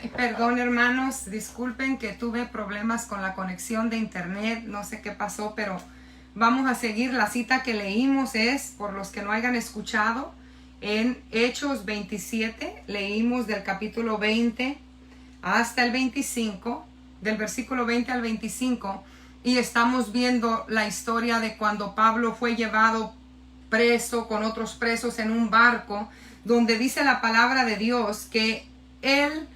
Ay, perdón, hermanos, disculpen que tuve problemas con la conexión de internet, no sé qué pasó, pero vamos a seguir. La cita que leímos es, por los que no hayan escuchado, en Hechos 27, leímos del capítulo 20 hasta el 25, del versículo 20 al 25, y estamos viendo la historia de cuando Pablo fue llevado preso con otros presos en un barco, donde dice la palabra de Dios que él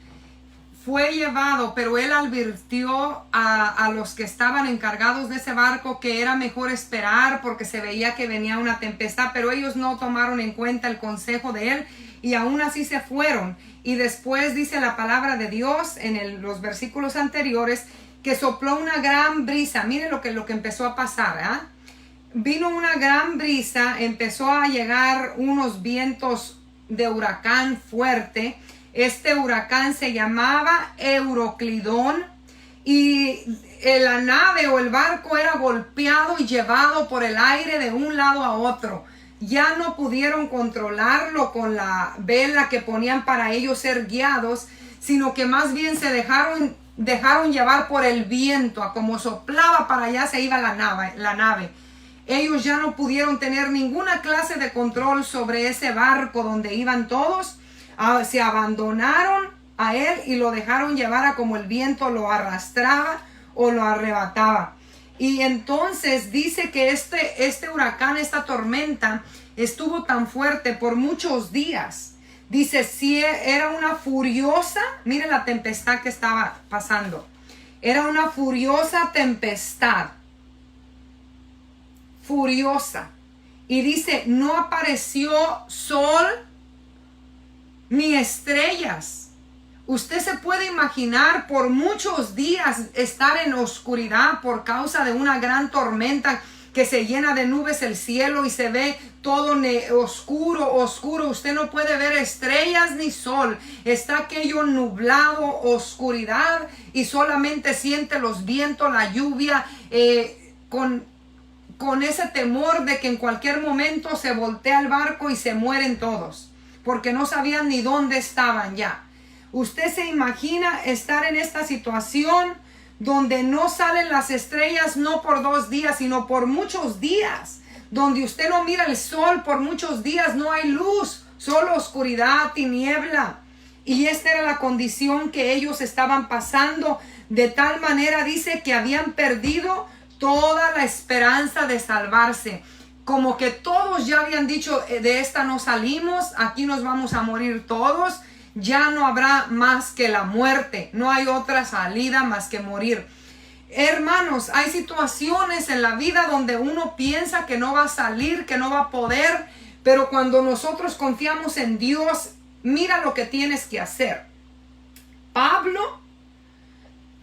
fue llevado, pero él advirtió a los que estaban encargados de ese barco que era mejor esperar porque se veía que venía una tempestad, pero ellos no tomaron en cuenta el consejo de él y aún así se fueron. Y después dice la palabra de Dios en los versículos anteriores que sopló una gran brisa. Miren lo que empezó a pasar, ¿eh? Vino una gran brisa, empezó a llegar unos vientos de huracán fuerte. Este huracán se llamaba Euroclidón y la nave o el barco era golpeado y llevado por el aire de un lado a otro. Ya no pudieron controlarlo con la vela que ponían para ellos ser guiados, sino que más bien se dejaron llevar por el viento. A como soplaba para allá se iba la nave. Ellos ya no pudieron tener ninguna clase de control sobre ese barco donde iban todos. Se abandonaron a él y lo dejaron llevar a como el viento lo arrastraba o lo arrebataba. Y entonces dice que este huracán, esta tormenta, estuvo tan fuerte por muchos días. Dice, si era una furiosa, mire la tempestad que estaba pasando. Era una furiosa tempestad. Furiosa. Y dice, no apareció sol ni estrellas. Usted se puede imaginar por muchos días estar en oscuridad por causa de una gran tormenta que se llena de nubes el cielo y se ve todo oscuro. Usted no puede ver estrellas ni sol. Está aquello nublado, oscuridad, y solamente siente los vientos, la lluvia, con ese temor de que en cualquier momento se voltea el barco y se mueren todos, porque no sabían ni dónde estaban ya. Usted se imagina estar en esta situación donde no salen las estrellas no por 2 días, sino por muchos días, donde usted no mira el sol por muchos días, no hay luz, solo oscuridad, tiniebla. Y esta era la condición que ellos estaban pasando, de tal manera dice que habían perdido toda la esperanza de salvarse. Como que todos ya habían dicho, de esta no salimos, aquí nos vamos a morir todos, ya no habrá más que la muerte, no hay otra salida más que morir. Hermanos, hay situaciones en la vida donde uno piensa que no va a salir, que no va a poder, pero cuando nosotros confiamos en Dios, mira lo que tienes que hacer. Pablo,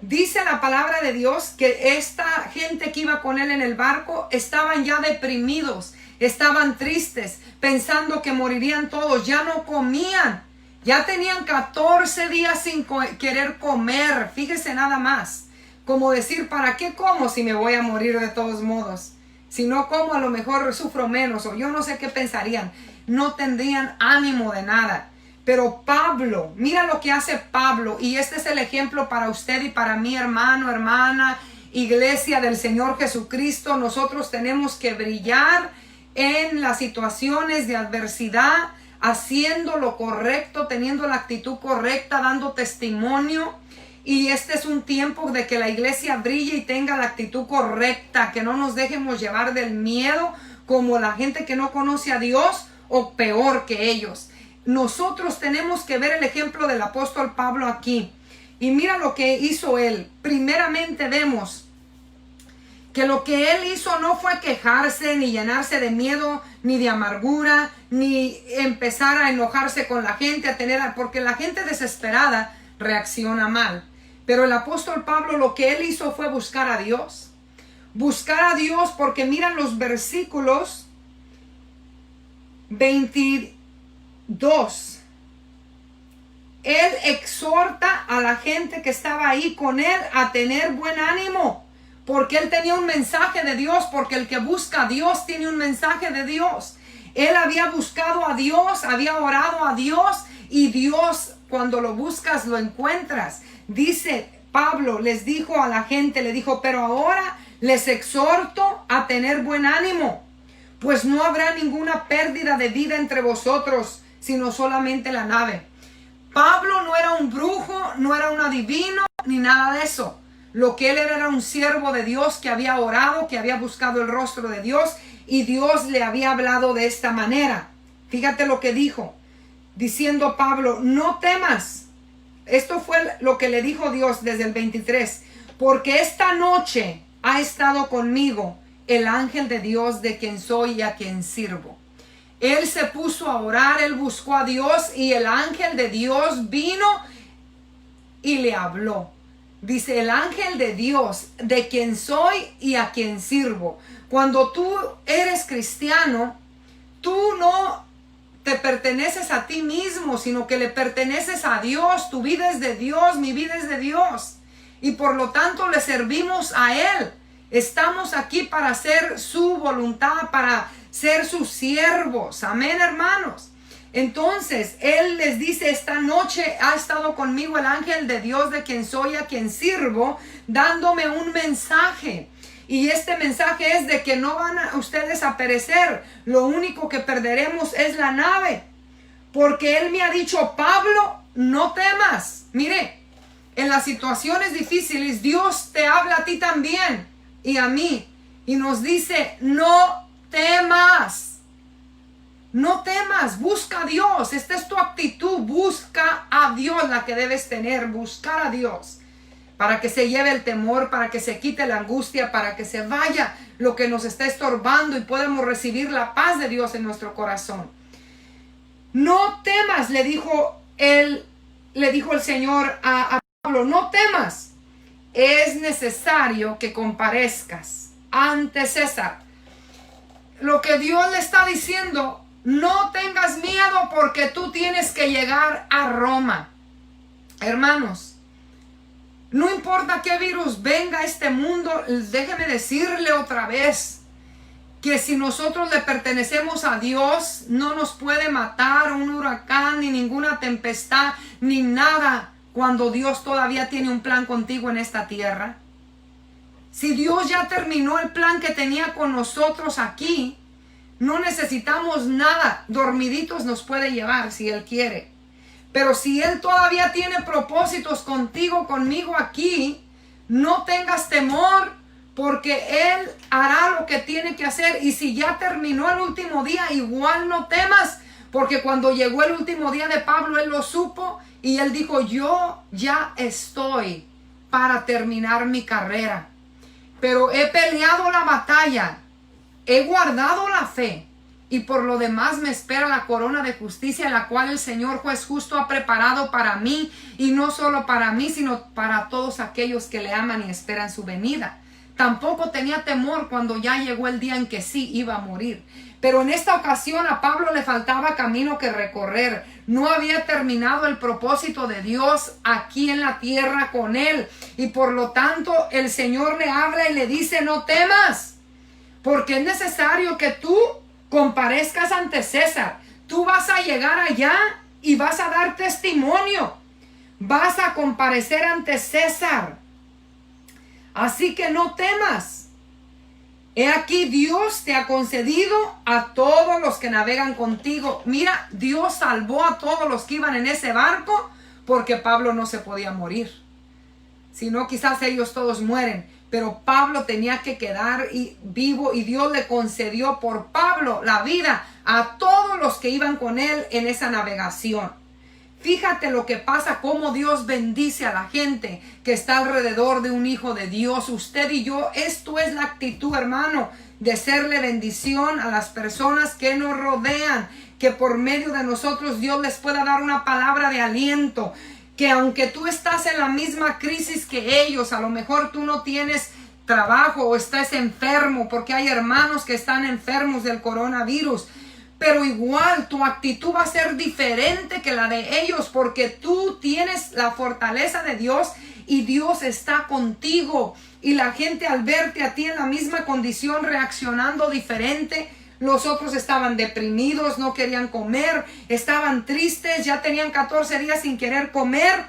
dice la palabra de Dios que esta gente que iba con él en el barco estaban ya deprimidos, estaban tristes, pensando que morirían todos, ya no comían, ya tenían 14 días sin querer comer. Fíjese nada más, como decir, ¿para qué como si me voy a morir de todos modos? Si no como, a lo mejor sufro menos, o yo no sé qué pensarían. No tendrían ánimo de nada. Pero Pablo, mira lo que hace Pablo, y este es el ejemplo para usted y para mí, hermano, hermana, iglesia del Señor Jesucristo. Nosotros tenemos que brillar en las situaciones de adversidad, haciendo lo correcto, teniendo la actitud correcta, dando testimonio. Y este es un tiempo de que la iglesia brille y tenga la actitud correcta, que no nos dejemos llevar del miedo como la gente que no conoce a Dios, o peor que ellos. Nosotros tenemos que ver el ejemplo del apóstol Pablo aquí. Y mira lo que hizo él. Primeramente vemos que lo que él hizo no fue quejarse, ni llenarse de miedo, ni de amargura, ni empezar a enojarse con la gente, porque la gente desesperada reacciona mal. Pero el apóstol Pablo, lo que él hizo fue buscar a Dios. Buscar a Dios, porque miran los versículos 22. Él exhorta a la gente que estaba ahí con él a tener buen ánimo, porque él tenía un mensaje de Dios, porque el que busca a Dios tiene un mensaje de Dios. Él había buscado a Dios, había orado a Dios, y Dios cuando lo buscas lo encuentras. Dice Pablo, les dijo a la gente, le dijo, pero ahora les exhorto a tener buen ánimo, pues no habrá ninguna pérdida de vida entre vosotros, sino solamente la nave. Pablo no era un brujo, no era un adivino, ni nada de eso. Lo que él era un siervo de Dios que había orado, que había buscado el rostro de Dios, y Dios le había hablado de esta manera. Fíjate lo que dijo, diciendo Pablo, no temas. Esto fue lo que le dijo Dios desde el 23. Porque esta noche ha estado conmigo el ángel de Dios de quien soy y a quien sirvo. Él se puso a orar, él buscó a Dios y el ángel de Dios vino y le habló. Dice, el ángel de Dios de quien soy y a quien sirvo. Cuando tú eres cristiano, tú no te perteneces a ti mismo, sino que le perteneces a Dios. Tu vida es de Dios, mi vida es de Dios. Y por lo tanto le servimos a Él. Estamos aquí para hacer su voluntad, para ser sus siervos. Amén, hermanos. Entonces, Él les dice, esta noche ha estado conmigo el ángel de Dios de quien soy, a quien sirvo, dándome un mensaje. Y este mensaje es de que no van ustedes a perecer. Lo único que perderemos es la nave. Porque Él me ha dicho, Pablo, no temas. Mire, en las situaciones difíciles, Dios te habla a ti también y a mí. Y nos dice, no temas. No temas, busca a Dios. Esta es tu actitud. Busca a Dios, la que debes tener. Buscar a Dios. Para que se lleve el temor, para que se quite la angustia, para que se vaya lo que nos está estorbando y podamos recibir la paz de Dios en nuestro corazón. No temas, le dijo el Señor a Pablo, no temas. Es necesario que comparezcas ante César. Lo que Dios le está diciendo, no tengas miedo porque tú tienes que llegar a Roma. Hermanos, no importa qué virus venga a este mundo, déjeme decirle otra vez que si nosotros le pertenecemos a Dios, no nos puede matar un huracán, ni ninguna tempestad, ni nada, cuando Dios todavía tiene un plan contigo en esta tierra. Si Dios ya terminó el plan que tenía con nosotros aquí, no necesitamos nada. Dormiditos nos puede llevar si Él quiere. Pero si Él todavía tiene propósitos contigo, conmigo aquí, no tengas temor, porque Él hará lo que tiene que hacer. Y si ya terminó el último día, igual no temas, porque cuando llegó el último día de Pablo, él lo supo y él dijo, yo ya estoy para terminar mi carrera. Pero he peleado la batalla, he guardado la fe. Y por lo demás me espera la corona de justicia, la cual el Señor juez justo ha preparado para mí. Y no solo para mí, sino para todos aquellos que le aman y esperan su venida. Tampoco tenía temor cuando ya llegó el día en que sí iba a morir. Pero en esta ocasión a Pablo le faltaba camino que recorrer. No había terminado el propósito de Dios aquí en la tierra con él. Y por lo tanto el Señor le habla y le dice, no temas. Porque es necesario que tú comparezcas ante César. Tú vas a llegar allá y vas a dar testimonio. Vas a comparecer ante César. Así que no temas. He aquí Dios te ha concedido a todos los que navegan contigo. Mira, Dios salvó a todos los que iban en ese barco porque Pablo no se podía morir. Si no, quizás ellos todos mueren. Pero Pablo tenía que quedar vivo y Dios le concedió por Pablo la vida a todos los que iban con él en esa navegación. Fíjate lo que pasa, cómo Dios bendice a la gente que está alrededor de un hijo de Dios. Usted y yo, esto es la actitud, hermano, de serle bendición a las personas que nos rodean. Que por medio de nosotros Dios les pueda dar una palabra de aliento. Que aunque tú estás en la misma crisis que ellos, a lo mejor tú no tienes trabajo o estás enfermo, porque hay hermanos que están enfermos del coronavirus. Pero igual tu actitud va a ser diferente que la de ellos, porque tú tienes la fortaleza de Dios y Dios está contigo. Y la gente al verte a ti en la misma condición reaccionando diferente, los otros estaban deprimidos, no querían comer, estaban tristes, ya tenían 14 días sin querer comer.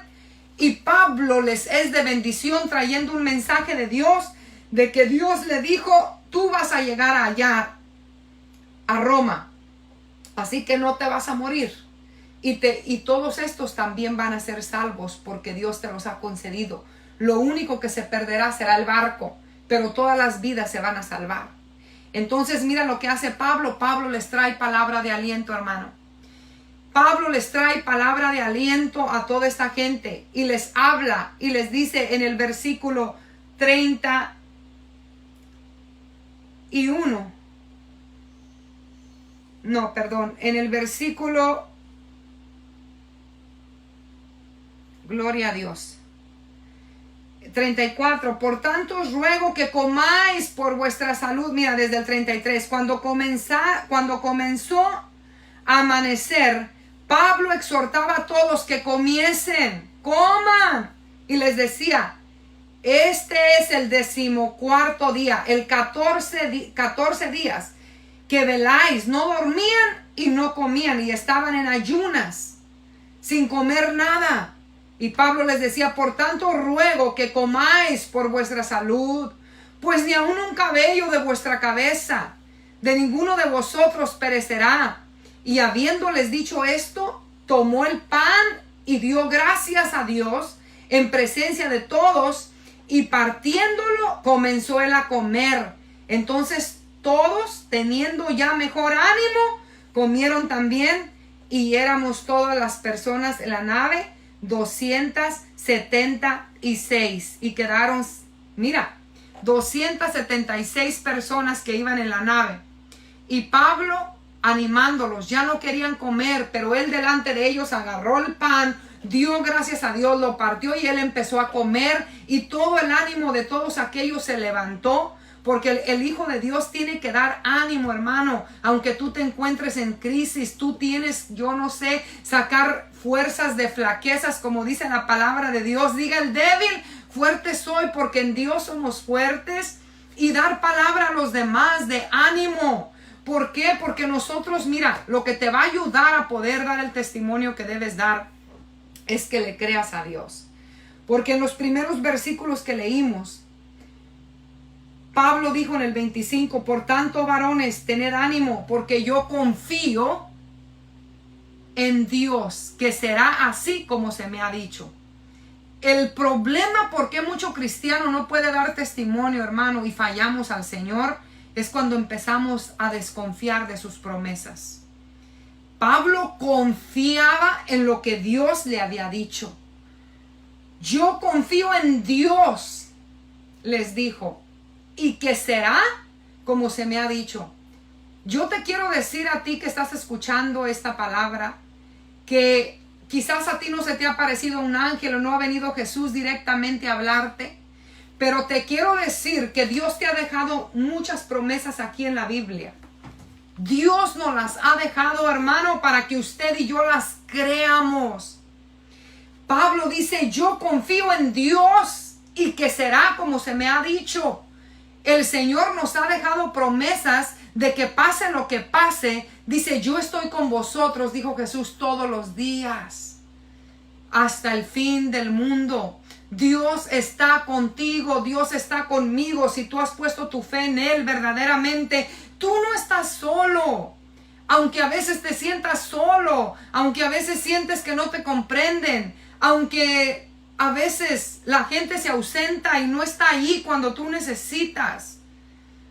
Y Pablo les es de bendición trayendo un mensaje de Dios, de que Dios le dijo, tú vas a llegar allá a Roma, así que no te vas a morir. Y todos estos también van a ser salvos porque Dios te los ha concedido. Lo único que se perderá será el barco, pero todas las vidas se van a salvar. Entonces mira lo que hace Pablo. Pablo les trae palabra de aliento, hermano. Pablo les trae palabra de aliento a toda esta gente y les habla y les dice en el versículo 31. No, perdón, en el versículo, gloria a Dios, 34, por tanto os ruego que comáis por vuestra salud. Mira, desde el 33, cuando comenzó a amanecer, Pablo exhortaba a todos que comiesen, coman, y les decía, este es el 14º día, el 14 días que veláis, no dormían y no comían, y estaban en ayunas, sin comer nada. Y Pablo les decía, por tanto ruego que comáis por vuestra salud, pues ni aun un cabello de vuestra cabeza, de ninguno de vosotros perecerá. Y habiéndoles dicho esto, tomó el pan y dio gracias a Dios en presencia de todos, y partiéndolo comenzó él a comer. Entonces todos, teniendo ya mejor ánimo, comieron también, y éramos todas las personas en la nave 276, y quedaron, mira, 276 personas que iban en la nave. Y Pablo animándolos, ya no querían comer, pero él delante de ellos agarró el pan, dio gracias a Dios, lo partió y él empezó a comer, y todo el ánimo de todos aquellos se levantó. Porque el Hijo de Dios tiene que dar ánimo, hermano. Aunque tú te encuentres en crisis, tú tienes, yo no sé, sacar fuerzas de flaquezas, como dice la palabra de Dios. Diga el débil, fuerte soy, porque en Dios somos fuertes. Y dar palabra a los demás de ánimo. ¿Por qué? Porque nosotros, mira, lo que te va a ayudar a poder dar el testimonio que debes dar es que le creas a Dios. Porque en los primeros versículos que leímos, Pablo dijo en el 25, por tanto, varones, tened ánimo, porque yo confío en Dios, que será así como se me ha dicho. El problema por qué mucho cristiano no puede dar testimonio, hermano, y fallamos al Señor, es cuando empezamos a desconfiar de sus promesas. Pablo confiaba en lo que Dios le había dicho. Yo confío en Dios, les dijo, y que será como se me ha dicho. Yo te quiero decir a ti que estás escuchando esta palabra, que quizás a ti no se te ha parecido un ángel o no ha venido Jesús directamente a hablarte, pero te quiero decir que Dios te ha dejado muchas promesas aquí en la Biblia. Dios nos las ha dejado, hermano, para que usted y yo las creamos. Pablo dice, yo confío en Dios y que será como se me ha dicho. El Señor nos ha dejado promesas de que pase lo que pase. Dice, yo estoy con vosotros, dijo Jesús, todos los días, hasta el fin del mundo. Dios está contigo, Dios está conmigo. Si tú has puesto tu fe en Él verdaderamente, tú no estás solo. Aunque a veces te sientas solo, aunque a veces sientes que no te comprenden, aunque a veces la gente se ausenta y no está ahí cuando tú necesitas.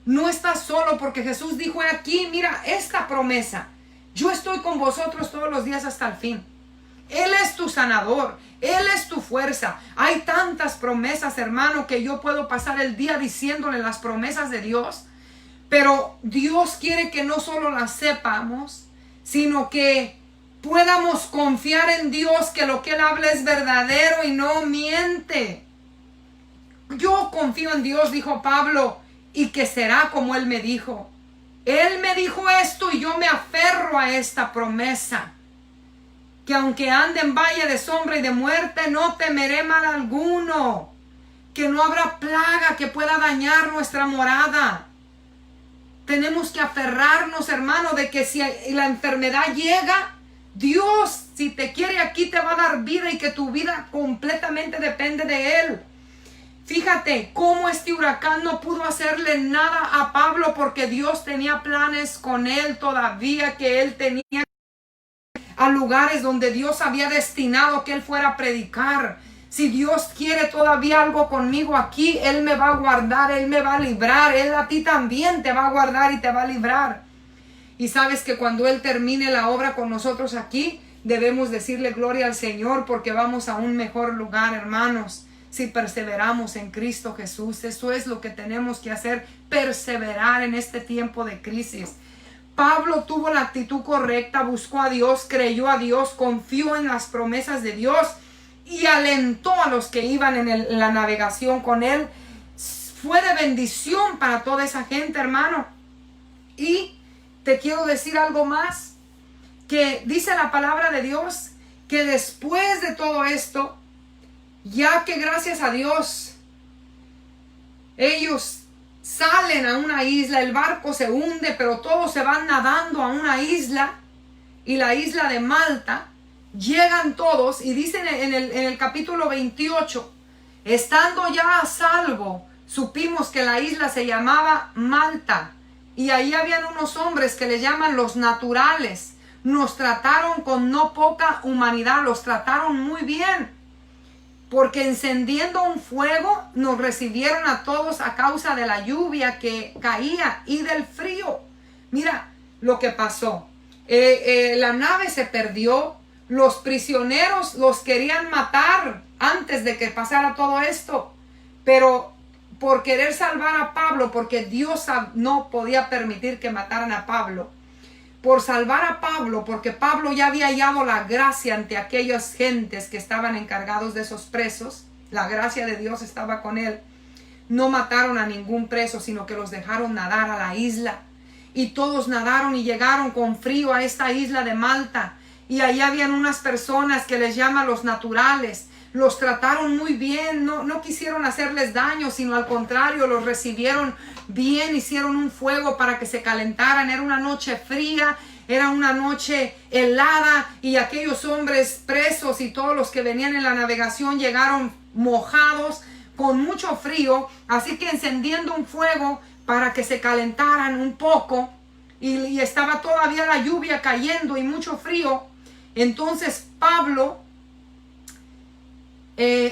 No estás solo, porque Jesús dijo aquí, mira esta promesa. Yo estoy con vosotros todos los días hasta el fin. Él es tu sanador, Él es tu fuerza. Hay tantas promesas, hermano, que yo puedo pasar el día diciéndole las promesas de Dios. Pero Dios quiere que no solo las sepamos, sino que podamos confiar en Dios, que lo que Él habla es verdadero y no miente. Yo confío en Dios, dijo Pablo, y que será como Él me dijo. Él me dijo esto y yo me aferro a esta promesa. Que aunque ande en valle de sombra y de muerte, no temeré mal alguno. Que no habrá plaga que pueda dañar nuestra morada. tenemos que aferrarnos, hermano, de que si la enfermedad llega, Dios, si te quiere aquí, te va a dar vida y que tu vida completamente depende de Él. Fíjate cómo este huracán no pudo hacerle nada a Pablo porque Dios tenía planes con él todavía, que él tenía a lugares donde Dios había destinado que él fuera a predicar. Si Dios quiere todavía algo conmigo aquí, Él me va a guardar, Él me va a librar, Él a ti también te va a guardar y te va a librar. Y sabes que cuando Él termine la obra con nosotros aquí, debemos decirle gloria al Señor porque vamos a un mejor lugar, hermanos. Si perseveramos en Cristo Jesús, eso es lo que tenemos que hacer, perseverar en este tiempo de crisis. Pablo tuvo la actitud correcta, buscó a Dios, creyó a Dios, confió en las promesas de Dios y alentó a los que iban en la navegación con él. Fue de bendición para toda esa gente, hermano. Y te quiero decir algo más, que dice la palabra de Dios, que después de todo esto, ya que gracias a Dios, ellos salen a una isla, el barco se hunde, pero todos se van nadando a una isla, y la isla de Malta, llegan todos, y dicen en el capítulo 28, estando ya a salvo, supimos que la isla se llamaba Malta, y ahí habían unos hombres que le llaman los naturales. Nos trataron con no poca humanidad, los trataron muy bien, porque encendiendo un fuego nos recibieron a todos a causa de la lluvia que caía y del frío. Mira lo que pasó. La nave se perdió, los prisioneros los querían matar antes de que pasara todo esto, pero por querer salvar a Pablo, porque Dios no podía permitir que mataran a Pablo, por salvar a Pablo, porque Pablo ya había hallado la gracia ante aquellas gentes que estaban encargados de esos presos, la gracia de Dios estaba con él, no mataron a ningún preso, sino que los dejaron nadar a la isla, y todos nadaron y llegaron con frío a esta isla de Malta, y ahí habían unas personas que les llaman los naturales. Los trataron muy bien, no quisieron hacerles daño, sino al contrario, los recibieron bien, hicieron un fuego para que se calentaran. Era una noche fría, era una noche helada, y aquellos hombres presos y todos los que venían en la navegación llegaron mojados, con mucho frío, así que encendiendo un fuego para que se calentaran un poco, y estaba todavía la lluvia cayendo y mucho frío. Entonces Pablo,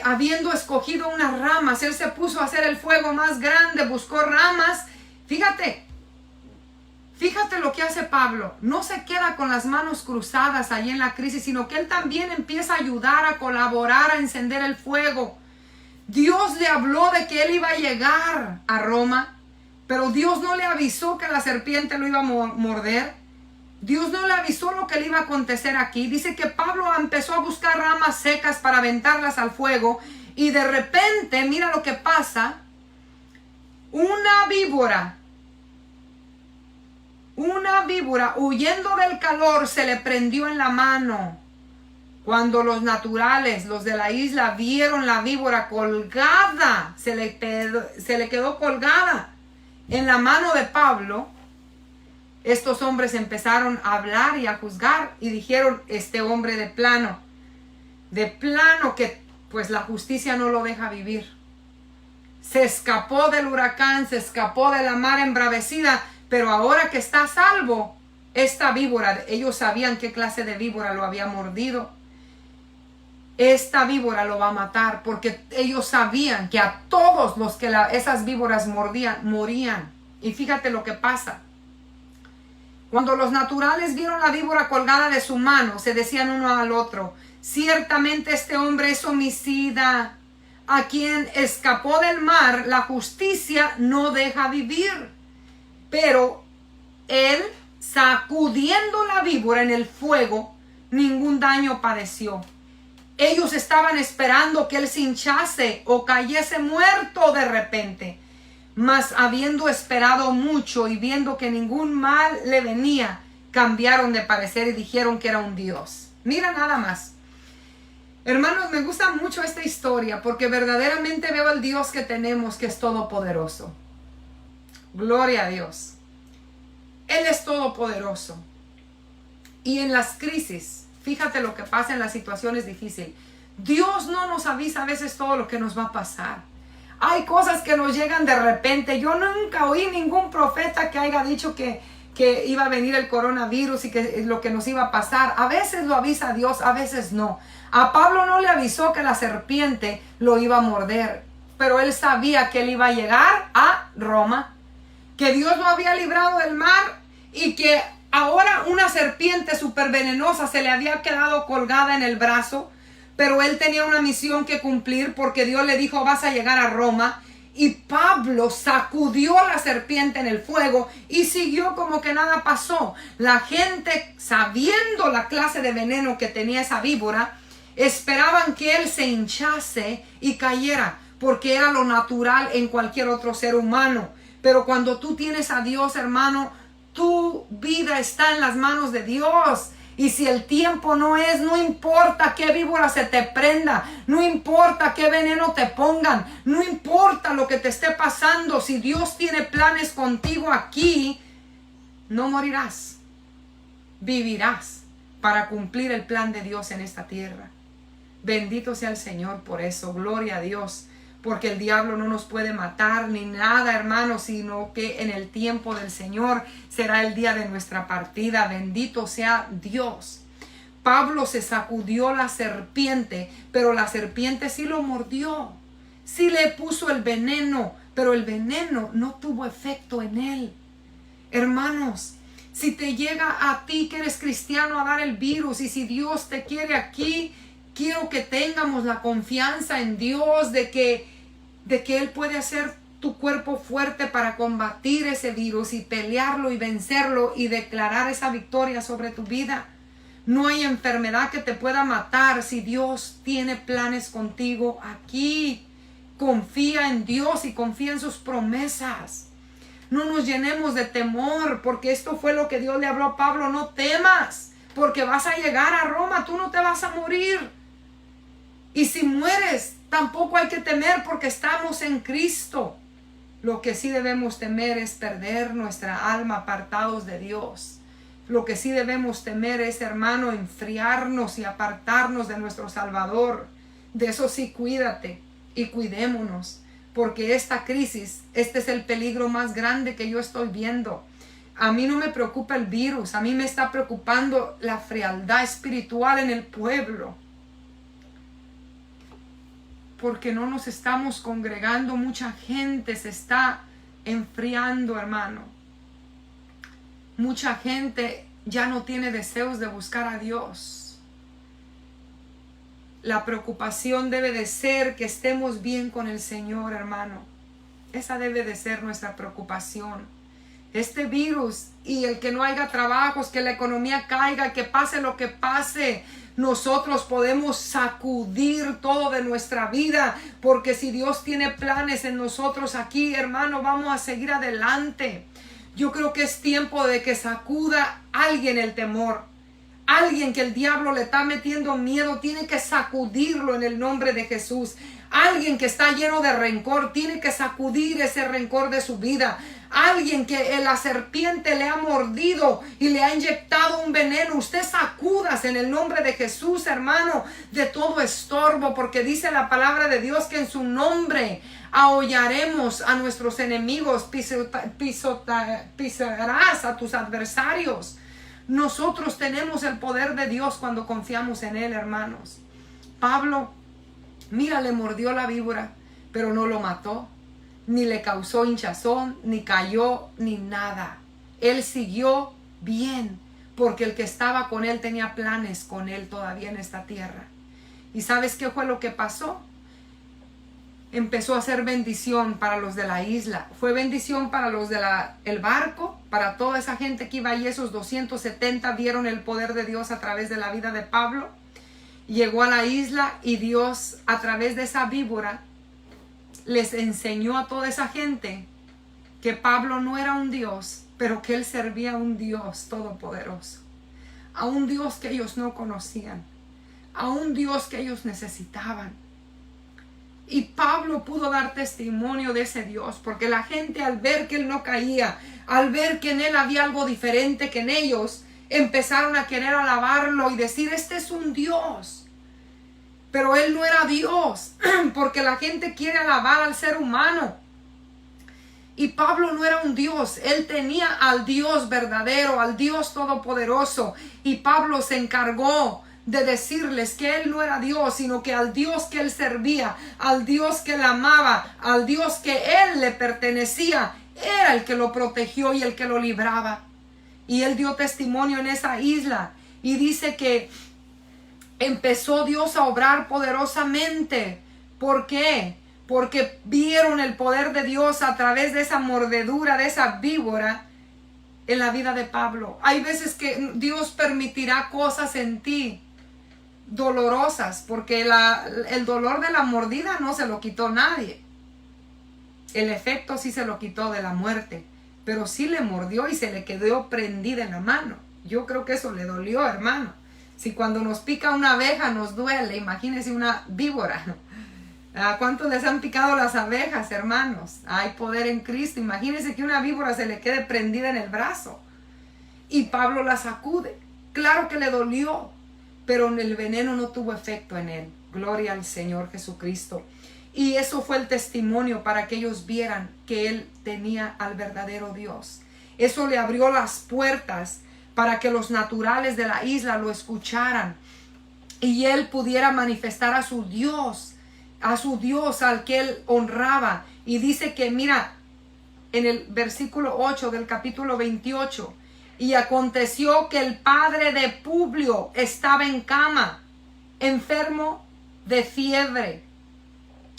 habiendo escogido unas ramas, él se puso a hacer el fuego más grande, buscó ramas. Fíjate lo que hace Pablo. No se queda con las manos cruzadas allí en la crisis, sino que él también empieza a ayudar, a colaborar, a encender el fuego. Dios le habló de que él iba a llegar a Roma, pero Dios no le avisó que la serpiente lo iba a morder. Dios no le avisó lo que le iba a acontecer aquí. Dice que Pablo empezó a buscar ramas secas para aventarlas al fuego, y de repente, mira lo que pasa, una víbora huyendo del calor se le prendió en la mano. Cuando los naturales, los de la isla, vieron la víbora colgada, se le quedó colgada en la mano de Pablo, estos hombres empezaron a hablar y a juzgar y dijeron, este hombre de plano que pues la justicia no lo deja vivir. Se escapó del huracán, se escapó de la mar embravecida, pero ahora que está a salvo, esta víbora, ellos sabían qué clase de víbora lo había mordido. Esta víbora lo va a matar, porque ellos sabían que a todos los que esas víboras mordían, morían. Y fíjate lo que pasa. Cuando los naturales vieron la víbora colgada de su mano, se decían uno al otro, ciertamente este hombre es homicida, a quien escapó del mar, la justicia no deja vivir. Pero él, sacudiendo la víbora en el fuego, ningún daño padeció. Ellos estaban esperando que él se hinchase o cayese muerto de repente. Mas habiendo esperado mucho y viendo que ningún mal le venía, cambiaron de parecer y dijeron que era un Dios. Mira nada más. Hermanos, me gusta mucho esta historia porque verdaderamente veo al Dios que tenemos, que es todopoderoso. Gloria a Dios. Él es todopoderoso. Y en las crisis, fíjate lo que pasa en las situaciones difíciles. Dios no nos avisa a veces todo lo que nos va a pasar. Hay cosas que nos llegan de repente. Yo nunca oí ningún profeta que haya dicho que iba a venir el coronavirus y que lo que nos iba a pasar. A veces lo avisa Dios, a veces no. A Pablo no le avisó que la serpiente lo iba a morder, pero él sabía que él iba a llegar a Roma, que Dios lo había librado del mar y que ahora una serpiente súper venenosa se le había quedado colgada en el brazo, pero él tenía una misión que cumplir porque Dios le dijo, vas a llegar a Roma. Y Pablo sacudió a la serpiente en el fuego y siguió como que nada pasó. La gente, sabiendo la clase de veneno que tenía esa víbora, esperaban que él se hinchase y cayera, porque era lo natural en cualquier otro ser humano. Pero cuando tú tienes a Dios, hermano, tu vida está en las manos de Dios. Y si el tiempo no es, no importa qué víbora se te prenda, no importa qué veneno te pongan, no importa lo que te esté pasando, si Dios tiene planes contigo aquí, no morirás, vivirás para cumplir el plan de Dios en esta tierra. Bendito sea el Señor por eso, gloria a Dios, porque el diablo no nos puede matar ni nada, hermano, sino que en el tiempo del Señor será el día de nuestra partida. Bendito sea Dios. Pablo se sacudió la serpiente, pero la serpiente sí lo mordió, sí le puso el veneno, pero el veneno no tuvo efecto en él. Hermanos, si te llega a ti que eres cristiano a dar el virus, y si Dios te quiere aquí, quiero que tengamos la confianza en Dios de que Él puede hacer tu cuerpo fuerte para combatir ese virus y pelearlo y vencerlo y declarar esa victoria sobre tu vida. No hay enfermedad que te pueda matar si Dios tiene planes contigo aquí. Confía en Dios y confía en sus promesas. No nos llenemos de temor, porque esto fue lo que Dios le habló a Pablo. No temas, porque vas a llegar a Roma, tú no te vas a morir. Y si mueres, tampoco hay que temer porque estamos en Cristo. Lo que sí debemos temer es perder nuestra alma apartados de Dios. Lo que sí debemos temer es, hermano, enfriarnos y apartarnos de nuestro Salvador. De eso sí, cuídate y cuidémonos, porque esta crisis, este es el peligro más grande que yo estoy viendo. A mí no me preocupa el virus, a mí me está preocupando la frialdad espiritual en el pueblo. Porque no nos estamos congregando, mucha gente se está enfriando, hermano. Mucha gente ya no tiene deseos de buscar a Dios. La preocupación debe de ser que estemos bien con el Señor, hermano. Esa debe de ser nuestra preocupación. Este virus y el que no haya trabajos, que la economía caiga, que pase lo que pase, nosotros podemos sacudir todo de nuestra vida, porque si Dios tiene planes en nosotros aquí, hermano, vamos a seguir adelante. Yo creo que es tiempo de que sacuda a alguien el temor. Alguien que el diablo le está metiendo miedo, tiene que sacudirlo en el nombre de Jesús. Alguien que está lleno de rencor, tiene que sacudir ese rencor de su vida. Alguien que la serpiente le ha mordido y le ha inyectado un veneno, usted sacúdase en el nombre de Jesús, hermano, de todo estorbo, porque dice la palabra de Dios que en su nombre ahollaremos a nuestros enemigos, pisarás a tus adversarios. Nosotros tenemos el poder de Dios cuando confiamos en Él, hermanos. Pablo, mira, le mordió la víbora, pero no lo mató, ni le causó hinchazón, ni cayó, ni nada. Él siguió bien, porque el que estaba con él tenía planes con él todavía en esta tierra. ¿Y sabes qué fue lo que pasó? Empezó a ser bendición para los de la isla. Fue bendición para los del barco, para toda esa gente que iba allí. Esos 270 vieron el poder de Dios a través de la vida de Pablo. Llegó a la isla y Dios, a través de esa víbora, les enseñó a toda esa gente que Pablo no era un Dios, pero que él servía a un Dios todopoderoso, a un Dios que ellos no conocían, a un Dios que ellos necesitaban. Y Pablo pudo dar testimonio de ese Dios, porque la gente, al ver que él no caía, al ver que en él había algo diferente que en ellos, empezaron a querer alabarlo y decir, este es un Dios. Pero él no era Dios, porque la gente quiere alabar al ser humano. Y Pablo no era un Dios, él tenía al Dios verdadero, al Dios todopoderoso. Y Pablo se encargó de decirles que él no era Dios, sino que al Dios que él servía, al Dios que él amaba, al Dios que él le pertenecía, era el que lo protegió y el que lo libraba. Y él dio testimonio en esa isla y dice que empezó Dios a obrar poderosamente. ¿Por qué? Porque vieron el poder de Dios a través de esa mordedura, de esa víbora en la vida de Pablo. Hay veces que Dios permitirá cosas en ti dolorosas, porque el dolor de la mordida no se lo quitó nadie. El efecto sí se lo quitó de la muerte, pero sí le mordió y se le quedó prendida en la mano. Yo creo que eso le dolió, hermano. Si cuando nos pica una abeja nos duele, imagínense una víbora. ¿A cuántos les han picado las abejas, hermanos? Hay poder en Cristo. Imagínense que una víbora se le quede prendida en el brazo. Y Pablo la sacude. Claro que le dolió, pero el veneno no tuvo efecto en él. Gloria al Señor Jesucristo. Y eso fue el testimonio para que ellos vieran que él tenía al verdadero Dios. Eso le abrió las puertas para que los naturales de la isla lo escucharan y él pudiera manifestar a su Dios al que él honraba. Y dice que, mira, en el versículo 8 del capítulo 28, y aconteció que el padre de Publio estaba en cama, enfermo de fiebre.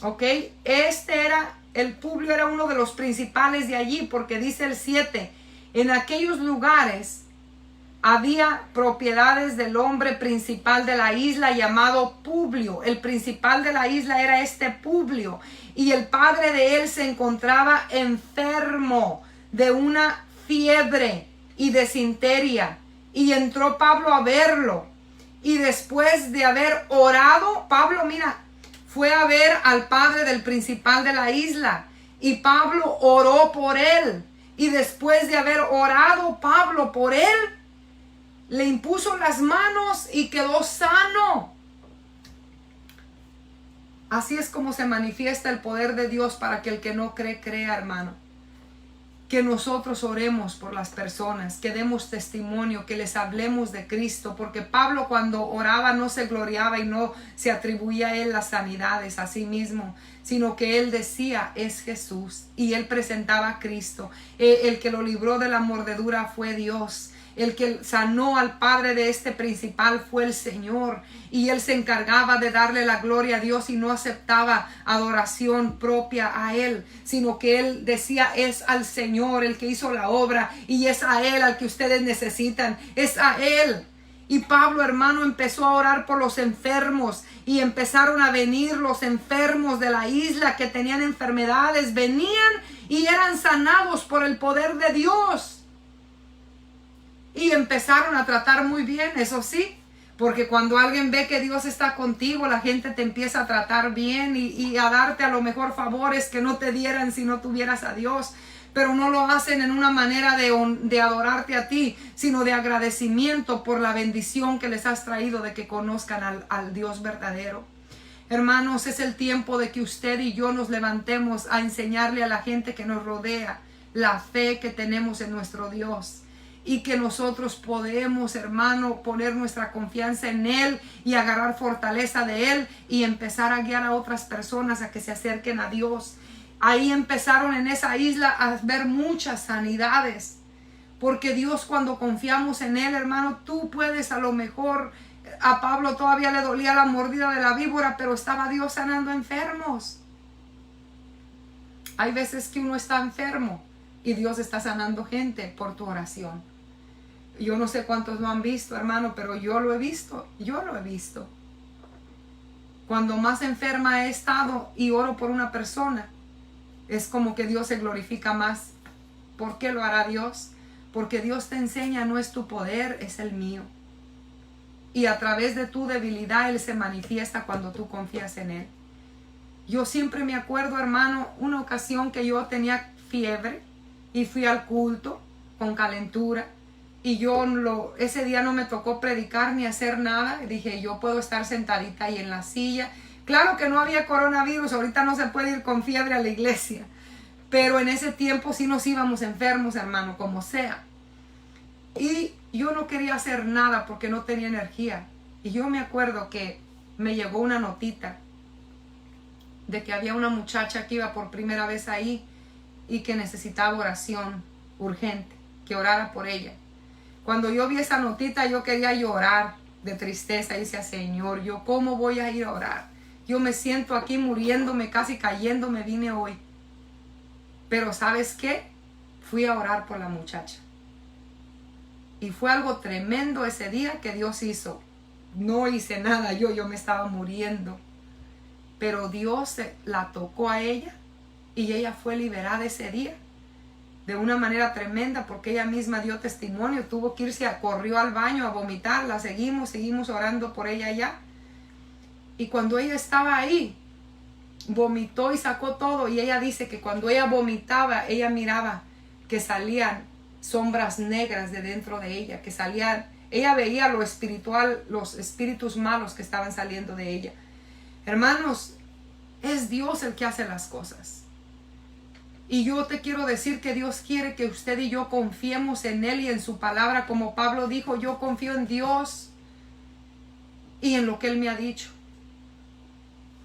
¿Ok? El Publio era uno de los principales de allí, porque dice el 7, en aquellos lugares había propiedades del hombre principal de la isla llamado Publio. El principal de la isla era este Publio. Y el padre de él se encontraba enfermo de una fiebre y desinteria. Y entró Pablo a verlo. Y después de haber orado, Pablo, mira, fue a ver al padre del principal de la isla. Y Pablo oró por él. Y después de haber orado Pablo por él, le impuso las manos y quedó sano. Así es como se manifiesta el poder de Dios para que el que no cree, crea, hermano. Que nosotros oremos por las personas, que demos testimonio, que les hablemos de Cristo. Porque Pablo, cuando oraba, no se gloriaba y no se atribuía a él las sanidades a sí mismo, sino que él decía, es Jesús. Y él presentaba a Cristo. El que lo libró de la mordedura fue Dios. El que sanó al padre de este principal fue el Señor. Y él se encargaba de darle la gloria a Dios y no aceptaba adoración propia a él, sino que él decía, es al Señor el que hizo la obra y es a él al que ustedes necesitan, es a él. Y Pablo, hermano, empezó a orar por los enfermos y empezaron a venir los enfermos de la isla que tenían enfermedades, venían y eran sanados por el poder de Dios. Y empezaron a tratar muy bien, eso sí, porque cuando alguien ve que Dios está contigo, la gente te empieza a tratar bien y a darte a lo mejor favores que no te dieran si no tuvieras a Dios. Pero no lo hacen en una manera de adorarte a ti, sino de agradecimiento por la bendición que les has traído de que conozcan al Dios verdadero. Hermanos, es el tiempo de que usted y yo nos levantemos a enseñarle a la gente que nos rodea la fe que tenemos en nuestro Dios. Y que nosotros podemos, hermano, poner nuestra confianza en Él y agarrar fortaleza de Él y empezar a guiar a otras personas a que se acerquen a Dios. Ahí empezaron en esa isla a ver muchas sanidades. Porque Dios, cuando confiamos en Él, hermano, tú puedes, a lo mejor a Pablo todavía le dolía la mordida de la víbora, pero estaba Dios sanando enfermos. Hay veces que uno está enfermo y Dios está sanando gente por tu oración. Yo no sé cuántos lo han visto, hermano, pero yo lo he visto. Cuando más enferma he estado y oro por una persona, es como que Dios se glorifica más. ¿Por qué lo hará Dios? Porque Dios te enseña, no es tu poder, es el mío. Y a través de tu debilidad Él se manifiesta cuando tú confías en Él. Yo siempre me acuerdo, hermano, una ocasión que yo tenía fiebre y fui al culto con calentura. Y ese día no me tocó predicar ni hacer nada. Dije, yo puedo estar sentadita ahí en la silla. Claro que no había coronavirus, ahorita no se puede ir con fiebre a la iglesia. Pero en ese tiempo sí nos íbamos enfermos, hermano, como sea. Y yo no quería hacer nada porque no tenía energía. Y yo me acuerdo que me llegó una notita de que había una muchacha que iba por primera vez ahí y que necesitaba oración urgente, que orara por ella. Cuando yo vi esa notita, yo quería llorar de tristeza. Y decía, Señor, ¿yo cómo voy a ir a orar? Yo me siento aquí muriéndome, casi cayéndome, vine hoy. Pero ¿sabes qué? Fui a orar por la muchacha. Y fue algo tremendo ese día que Dios hizo. No hice nada yo me estaba muriendo. Pero Dios la tocó a ella y ella fue liberada ese día. De una manera tremenda, porque ella misma dio testimonio, tuvo que irse, corrió al baño a vomitar, la seguimos orando por ella allá. Y cuando ella estaba ahí, vomitó y sacó todo, y ella dice que cuando ella vomitaba, ella miraba que salían sombras negras de dentro de ella, que salían, ella veía lo espiritual, los espíritus malos que estaban saliendo de ella. Hermanos, es Dios el que hace las cosas. Y yo te quiero decir que Dios quiere que usted y yo confiemos en Él y en su palabra. Como Pablo dijo, yo confío en Dios y en lo que Él me ha dicho.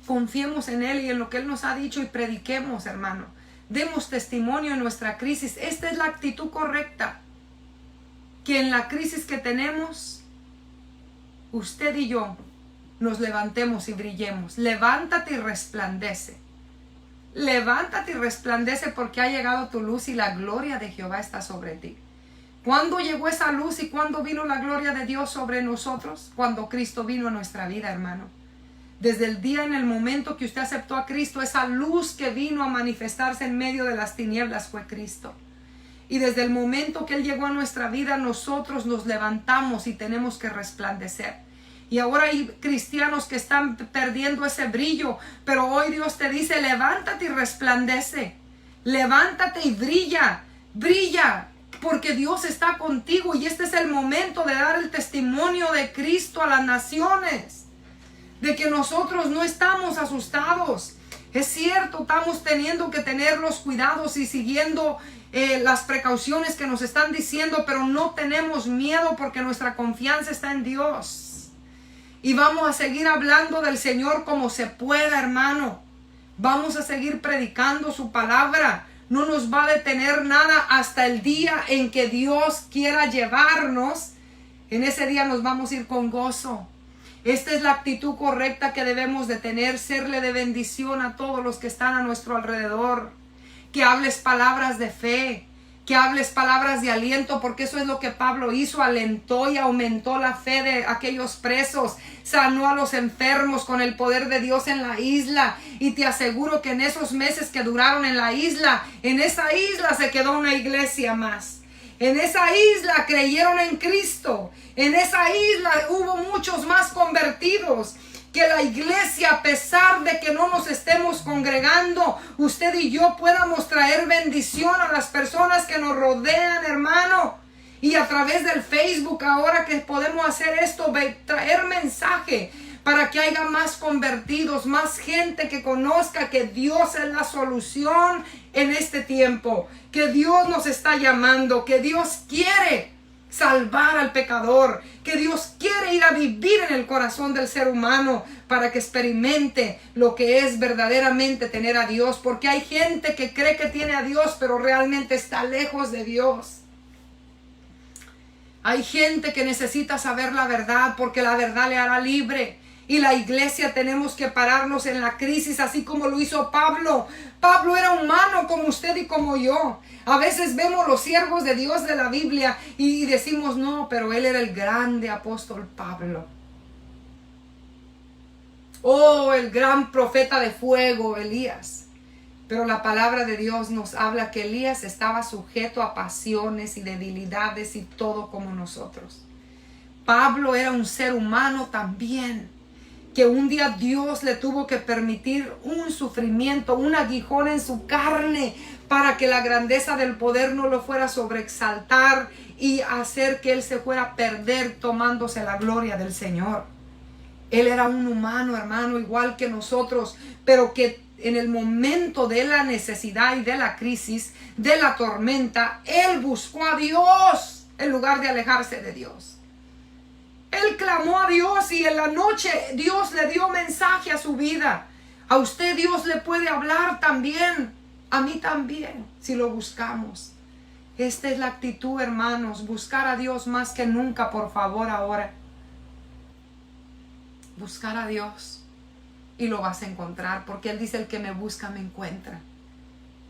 Confiemos en Él y en lo que Él nos ha dicho y prediquemos, hermano. Demos testimonio en nuestra crisis. Esta es la actitud correcta. Que en la crisis que tenemos, usted y yo nos levantemos y brillemos. Levántate y resplandece. Levántate y resplandece porque ha llegado tu luz y la gloria de Jehová está sobre ti. ¿Cuándo llegó esa luz y cuándo vino la gloria de Dios sobre nosotros? Cuando Cristo vino a nuestra vida, hermano. Desde el día, en el momento que usted aceptó a Cristo, esa luz que vino a manifestarse en medio de las tinieblas fue Cristo. Y desde el momento que Él llegó a nuestra vida, nosotros nos levantamos y tenemos que resplandecer. Y ahora hay cristianos que están perdiendo ese brillo, pero hoy Dios te dice, levántate y resplandece. Levántate y brilla, brilla, porque Dios está contigo y este es el momento de dar el testimonio de Cristo a las naciones. De que nosotros no estamos asustados. Es cierto, estamos teniendo que tener los cuidados y siguiendo las precauciones que nos están diciendo, pero no tenemos miedo porque nuestra confianza está en Dios. Y vamos a seguir hablando del Señor como se pueda, hermano. Vamos a seguir predicando su palabra. No nos va a detener nada hasta el día en que Dios quiera llevarnos. En ese día nos vamos a ir con gozo. Esta es la actitud correcta que debemos de tener. Serle de bendición a todos los que están a nuestro alrededor. Que hables palabras de fe. Que hables palabras de aliento, porque eso es lo que Pablo hizo, alentó y aumentó la fe de aquellos presos, sanó a los enfermos con el poder de Dios en la isla, y te aseguro que en esos meses que duraron en la isla, en esa isla se quedó una iglesia más. En esa isla creyeron en Cristo, en esa isla hubo muchos más convertidos. Que la iglesia, a pesar de que no nos estemos congregando, usted y yo podamos traer bendición a las personas que nos rodean, hermano. Y a través del Facebook, ahora que podemos hacer esto, traer mensaje para que haya más convertidos, más gente que conozca que Dios es la solución en este tiempo. Que Dios nos está llamando, que Dios quiere salvar al pecador, que Dios quiere ir a vivir en el corazón del ser humano para que experimente lo que es verdaderamente tener a Dios, porque hay gente que cree que tiene a Dios pero realmente está lejos de Dios. Hay gente que necesita saber la verdad porque la verdad le hará libre. Y la iglesia tenemos que pararnos en la crisis, así como lo hizo Pablo. Pablo era humano como usted y como yo. A veces vemos los siervos de Dios de la Biblia y decimos, no, pero él era el grande apóstol Pablo. Oh, el gran profeta de fuego, Elías. Pero la palabra de Dios nos habla que Elías estaba sujeto a pasiones y debilidades y todo como nosotros. Pablo era un ser humano también. que un día Dios le tuvo que permitir un sufrimiento, un aguijón en su carne, para que la grandeza del poder no lo fuera a sobreexaltar y hacer que él se fuera a perder tomándose la gloria del Señor. Él era un humano, hermano, igual que nosotros, pero que en el momento de la necesidad y de la crisis, de la tormenta, él buscó a Dios en lugar de alejarse de Dios. Él clamó a Dios y en la noche Dios le dio mensaje a su vida. A usted Dios le puede hablar también, a mí también, si lo buscamos. Esta es la actitud, hermanos, buscar a Dios más que nunca, por favor, ahora. Buscar a Dios y lo vas a encontrar, porque Él dice: el que me busca me encuentra.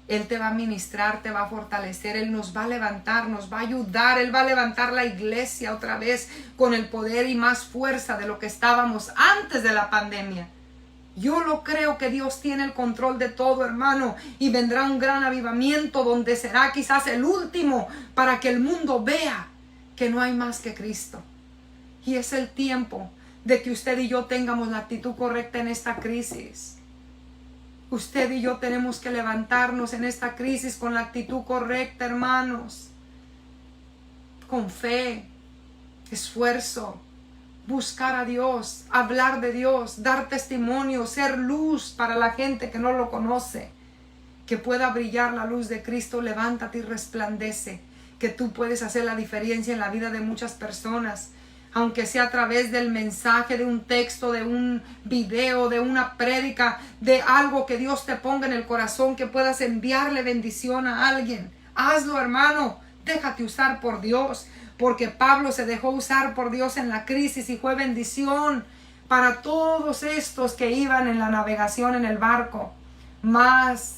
Él te va a ministrar, te va a fortalecer, Él nos va a levantar, nos va a ayudar, Él va a levantar la iglesia otra vez con el poder y más fuerza de lo que estábamos antes de la pandemia. Yo lo creo que Dios tiene el control de todo, hermano, y vendrá un gran avivamiento donde será quizás el último para que el mundo vea que no hay más que Cristo. Y es el tiempo de que usted y yo tengamos la actitud correcta en esta crisis. Usted y yo tenemos que levantarnos en esta crisis con la actitud correcta, hermanos. Con fe, esfuerzo, buscar a Dios, hablar de Dios, dar testimonio, ser luz para la gente que no lo conoce. Que pueda brillar la luz de Cristo. Levántate y resplandece. Que tú puedes hacer la diferencia en la vida de muchas personas. Aunque sea a través del mensaje, de un texto, de un video, de una prédica, de algo que Dios te ponga en el corazón, que puedas enviarle bendición a alguien. Hazlo, hermano. Déjate usar por Dios, porque Pablo se dejó usar por Dios en la crisis y fue bendición para todos estos que iban en la navegación en el barco. Más,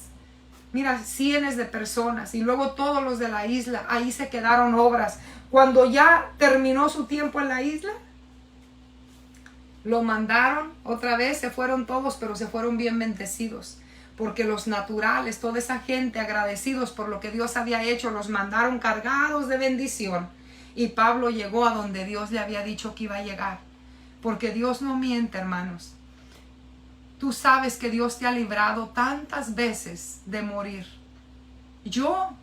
mira, cientos de personas y luego todos los de la isla. Ahí se quedaron obras. Cuando ya terminó su tiempo en la isla, lo mandaron otra vez, se fueron todos, pero se fueron bien bendecidos. Porque los naturales, toda esa gente agradecidos por lo que Dios había hecho, los mandaron cargados de bendición. Y Pablo llegó a donde Dios le había dicho que iba a llegar. Porque Dios no miente, hermanos. Tú sabes que Dios te ha librado tantas veces de morir. Yo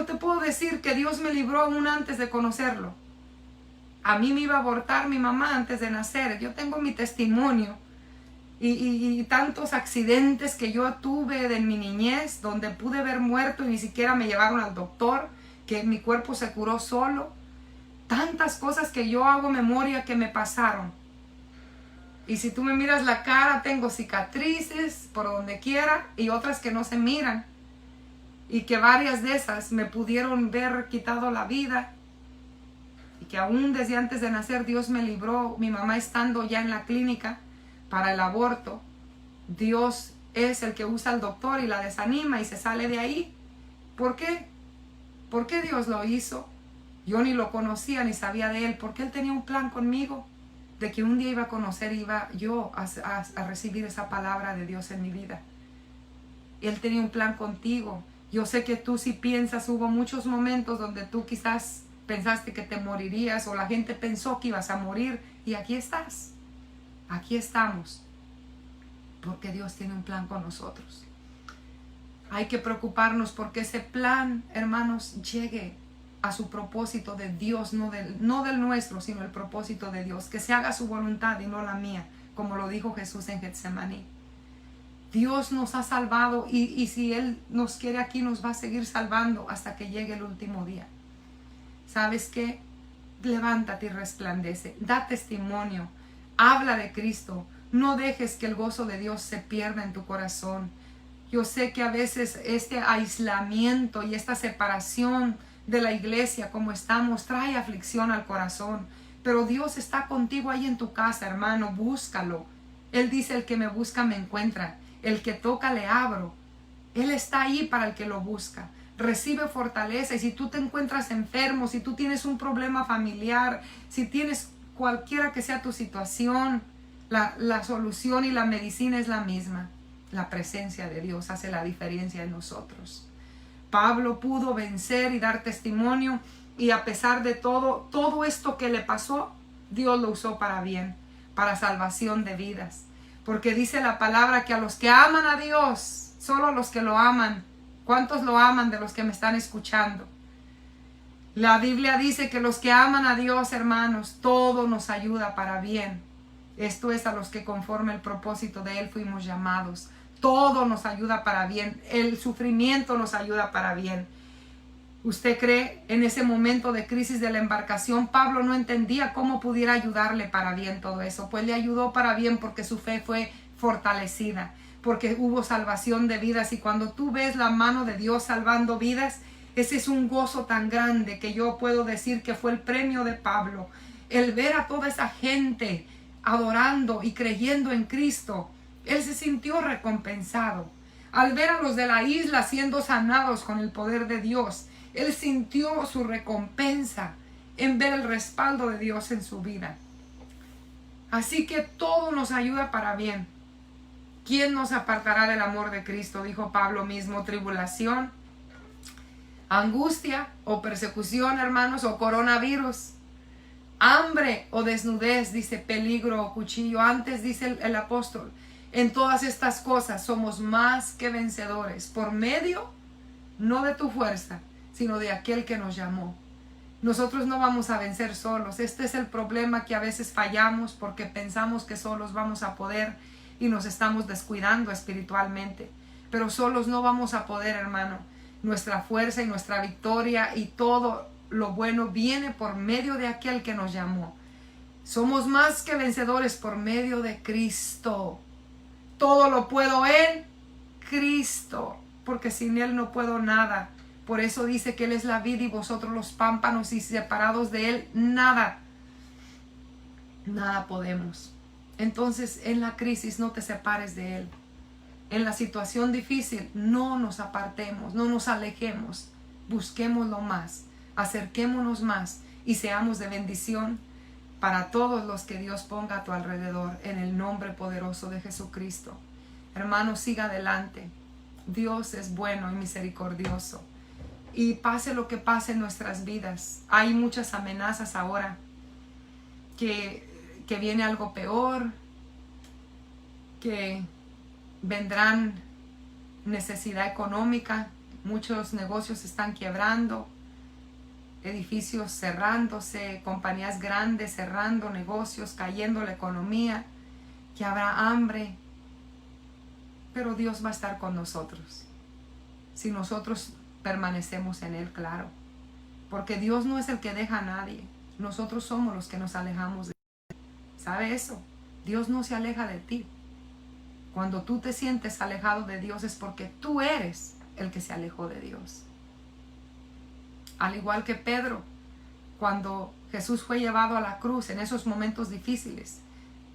te puedo decir que Dios me libró aún antes de conocerlo. A mí me iba a abortar mi mamá antes de nacer. Yo tengo mi testimonio. Y tantos accidentes que yo tuve en mi niñez, donde pude ver muerto y ni siquiera me llevaron al doctor, que mi cuerpo se curó solo. Tantas cosas que yo hago memoria que me pasaron. Y si tú me miras la cara, tengo cicatrices por donde quiera y otras que no se miran. Y que varias de esas me pudieron ver quitado la vida. Y que aún desde antes de nacer Dios me libró, mi mamá estando ya en la clínica para el aborto. Dios es el que usa al doctor y la desanima y se sale de ahí. ¿Por qué? ¿Por qué Dios lo hizo? Yo ni lo conocía ni sabía de Él, porque Él tenía un plan conmigo, de que un día iba a conocer, iba yo a recibir esa palabra de Dios en mi vida. Él tenía un plan contigo. Yo sé que tú si piensas, hubo muchos momentos donde tú quizás pensaste que te morirías o la gente pensó que ibas a morir y aquí estás. Aquí estamos. Porque Dios tiene un plan con nosotros. Hay que preocuparnos porque ese plan, hermanos, llegue a su propósito de Dios, no del nuestro, sino el propósito de Dios. Que se haga su voluntad y no la mía, como lo dijo Jesús en Getsemaní. Dios nos ha salvado y si Él nos quiere aquí, nos va a seguir salvando hasta que llegue el último día. ¿Sabes qué? Levántate y resplandece. Da testimonio. Habla de Cristo. No dejes que el gozo de Dios se pierda en tu corazón. Yo sé que a veces este aislamiento y esta separación de la iglesia como estamos trae aflicción al corazón. Pero Dios está contigo ahí en tu casa, hermano. Búscalo. Él dice: el que me busca me encuentra. El que toca le abro. Él está ahí para el que lo busca. Recibe fortaleza. Y si tú te encuentras enfermo, si tú tienes un problema familiar, si tienes cualquiera que sea tu situación, la solución y la medicina es la misma. La presencia de Dios hace la diferencia en nosotros. Pablo pudo vencer y dar testimonio, y a pesar de todo esto que le pasó, Dios lo usó para bien. para salvación de vidas. Porque dice la palabra que a los que aman a Dios, solo a los que lo aman. ¿Cuántos lo aman de los que me están escuchando? La Biblia dice que los que aman a Dios, hermanos, todo nos ayuda para bien. Esto es a los que conforme el propósito de Él fuimos llamados. Todo nos ayuda para bien. El sufrimiento nos ayuda para bien. ¿Usted cree en ese momento de crisis de la embarcación? Pablo no entendía cómo pudiera ayudarle para bien todo eso. Pues le ayudó para bien porque su fe fue fortalecida, porque hubo salvación de vidas. Y cuando tú ves la mano de Dios salvando vidas, ese es un gozo tan grande que yo puedo decir que fue el premio de Pablo. El ver a toda esa gente adorando y creyendo en Cristo, él se sintió recompensado. Al ver a los de la isla siendo sanados con el poder de Dios, él sintió su recompensa en ver el respaldo de Dios en su vida. Así que todo nos ayuda para bien. ¿Quién nos apartará del amor de Cristo? Dijo Pablo mismo: tribulación, angustia o persecución, hermanos, o coronavirus, hambre o desnudez, dice, peligro o cuchillo. Antes dice el apóstol: en todas estas cosas somos más que vencedores por medio, no de tu fuerza, sino de aquel que nos llamó. Nosotros no vamos a vencer solos. Este es el problema, que a veces fallamos porque pensamos que solos vamos a poder y nos estamos descuidando espiritualmente. Pero solos no vamos a poder, hermano. Nuestra fuerza y nuestra victoria y todo lo bueno viene por medio de aquel que nos llamó. Somos más que vencedores por medio de Cristo. Todo lo puedo en Cristo, porque sin Él no puedo nada. Por eso dice que Él es la vid y vosotros los pámpanos, y separados de Él nada podemos. Entonces, en la crisis no te separes de Él. En la situación difícil no nos apartemos, no nos alejemos. Busquémoslo más, acerquémonos más y seamos de bendición para todos los que Dios ponga a tu alrededor, en el nombre poderoso de Jesucristo. Hermano, siga adelante. Dios es bueno y misericordioso. Y pase lo que pase en nuestras vidas. Hay muchas amenazas ahora, que viene algo peor, que vendrán necesidad económica. Muchos negocios están quebrando, edificios cerrándose, compañías grandes cerrando negocios, cayendo la economía, que habrá hambre. Pero Dios va a estar con nosotros si nosotros permanecemos en Él, claro. Porque Dios no es el que deja a nadie. Nosotros somos los que nos alejamos de Él. ¿Sabe eso? Dios no se aleja de ti. Cuando tú te sientes alejado de Dios es porque tú eres el que se alejó de Dios. Al igual que Pedro, cuando Jesús fue llevado a la cruz en esos momentos difíciles,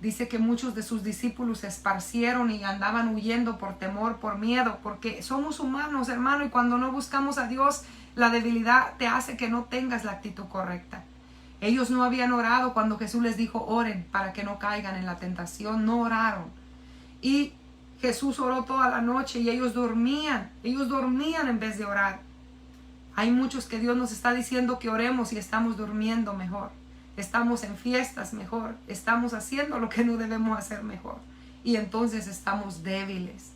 dice que muchos de sus discípulos se esparcieron y andaban huyendo por temor, por miedo, porque somos humanos, hermano, y cuando no buscamos a Dios, la debilidad te hace que no tengas la actitud correcta. Ellos no habían orado cuando Jesús les dijo: oren para que no caigan en la tentación. No oraron. Y Jesús oró toda la noche y ellos dormían en vez de orar. Hay muchos que Dios nos está diciendo que oremos y estamos durmiendo mejor. Estamos en fiestas mejor, estamos haciendo lo que no debemos hacer mejor, y entonces estamos débiles.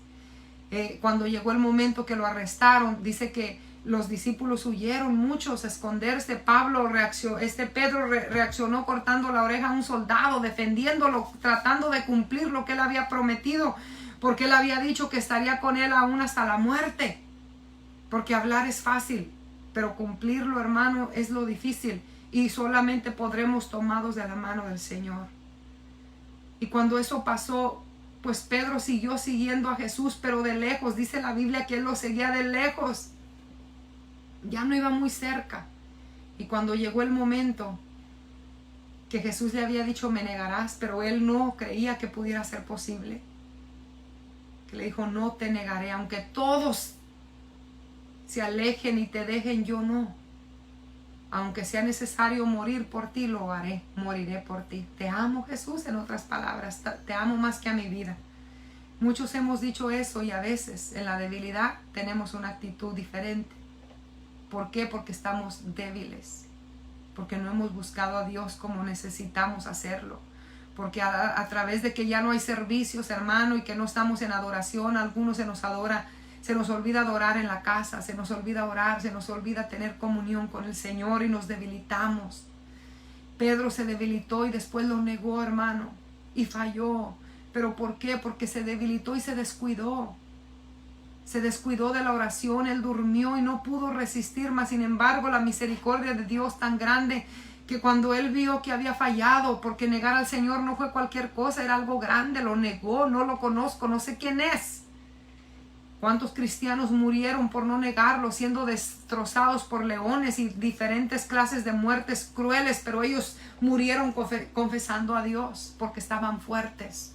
Cuando llegó el momento que lo arrestaron, dice que los discípulos huyeron muchos a esconderse. Pedro reaccionó cortando la oreja a un soldado, defendiéndolo, tratando de cumplir lo que él había prometido, porque él había dicho que estaría con él aún hasta la muerte. Porque hablar es fácil, pero cumplirlo, hermano, es lo difícil. Y solamente podremos tomados de la mano del Señor. Y cuando eso pasó, pues Pedro siguió siguiendo a Jesús, pero de lejos. Dice la Biblia que él lo seguía de lejos. Ya no iba muy cerca. Y cuando llegó el momento que Jesús le había dicho: me negarás, pero él no creía que pudiera ser posible. Que le dijo: no te negaré, aunque todos se alejen y te dejen, yo no. Aunque sea necesario morir por ti, lo haré, moriré por ti. Te amo, Jesús, en otras palabras, te amo más que a mi vida. Muchos hemos dicho eso, y a veces en la debilidad tenemos una actitud diferente. ¿Por qué? Porque estamos débiles, porque no hemos buscado a Dios como necesitamos hacerlo, porque a través de que ya no hay servicios, hermano, y que no estamos en adoración, algunos se nos olvida adorar en la casa, se nos olvida orar, se nos olvida tener comunión con el Señor y nos debilitamos. Pedro se debilitó y después lo negó, hermano, y falló. ¿Pero por qué? Porque se debilitó y se descuidó. Se descuidó de la oración, él durmió y no pudo resistir, mas sin embargo la misericordia de Dios tan grande que cuando él vio que había fallado, porque negar al Señor no fue cualquier cosa, era algo grande, lo negó, no lo conozco, no sé quién es. ¿Cuántos cristianos murieron por no negarlo, siendo destrozados por leones y diferentes clases de muertes crueles, pero ellos murieron confesando a Dios porque estaban fuertes?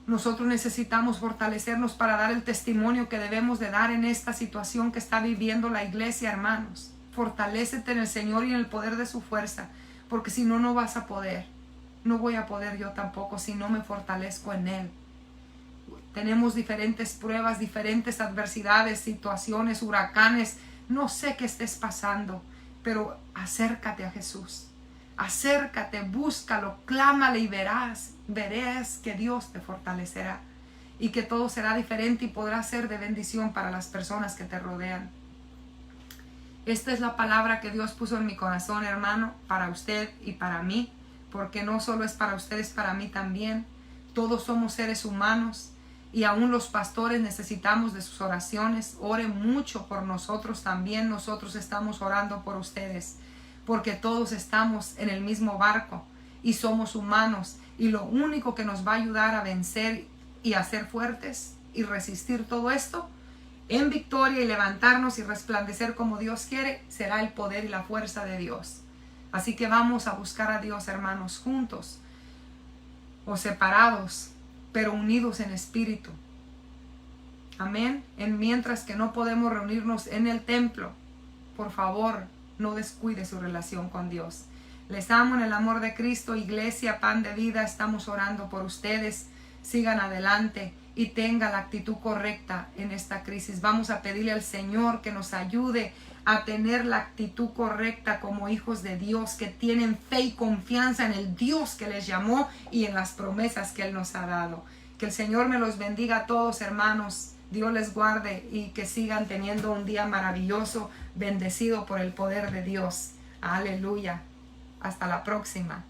Nosotros necesitamos fortalecernos para dar el testimonio que debemos de dar en esta situación que está viviendo la iglesia, hermanos. Fortalécete en el Señor y en el poder de su fuerza, porque si no, no vas a poder. No voy a poder yo tampoco si no me fortalezco en Él. Tenemos diferentes pruebas, diferentes adversidades, situaciones, huracanes. No sé qué estés pasando, pero acércate a Jesús. Acércate, búscalo, clámale y verás que Dios te fortalecerá y que todo será diferente y podrá ser de bendición para las personas que te rodean. Esta es la palabra que Dios puso en mi corazón, hermano, para usted y para mí, porque no solo es para usted, es para mí también. Todos somos seres humanos y aún los pastores necesitamos de sus oraciones. Oren mucho por nosotros también. Nosotros estamos orando por ustedes, porque todos estamos en el mismo barco y somos humanos, y lo único que nos va a ayudar a vencer y a ser fuertes y resistir todo esto en victoria y levantarnos y resplandecer como Dios quiere, será el poder y la fuerza de Dios. Así que vamos a buscar a Dios, hermanos, juntos o separados, pero unidos en espíritu. Amén. Mientras que no podemos reunirnos en el templo, por favor, no descuide su relación con Dios. Les amo en el amor de Cristo. Iglesia Pan de Vida, estamos orando por ustedes. Sigan adelante y tengan la actitud correcta en esta crisis. Vamos a pedirle al Señor que nos ayude a tener la actitud correcta como hijos de Dios, que tienen fe y confianza en el Dios que les llamó y en las promesas que Él nos ha dado. Que el Señor me los bendiga a todos, hermanos. Dios les guarde y que sigan teniendo un día maravilloso, bendecido por el poder de Dios. Aleluya. Hasta la próxima.